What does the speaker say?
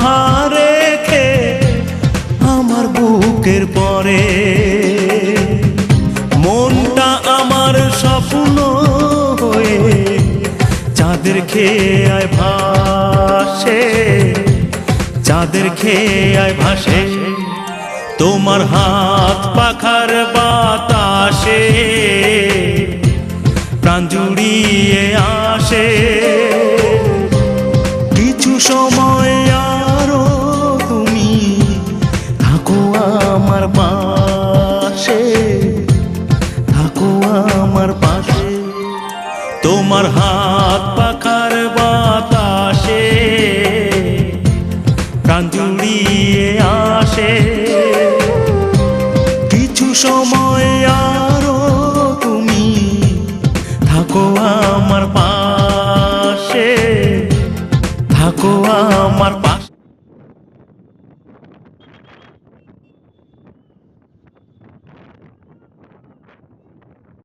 মাথা রেখে আমার বুকের পরে, মনটা আমার স্বপ্ন হয়ে চাঁদের খেয়ায় ভাসে, চাঁদের খেয়ায় ভাসে। তোমার হাত পাখার বাতাসে প্রাণ জুড়িয়ে আসে। কিছু সময় আরো তুমি থাকো আমার পাশে, থাকো আমার পাশে। তোমার হাত পাখার বাতাসে প্রাণ জুড়িয়ে আসে। কিছু সময় আরো তুমি থাকো আমার পাশে, থাকো আমার পাশে।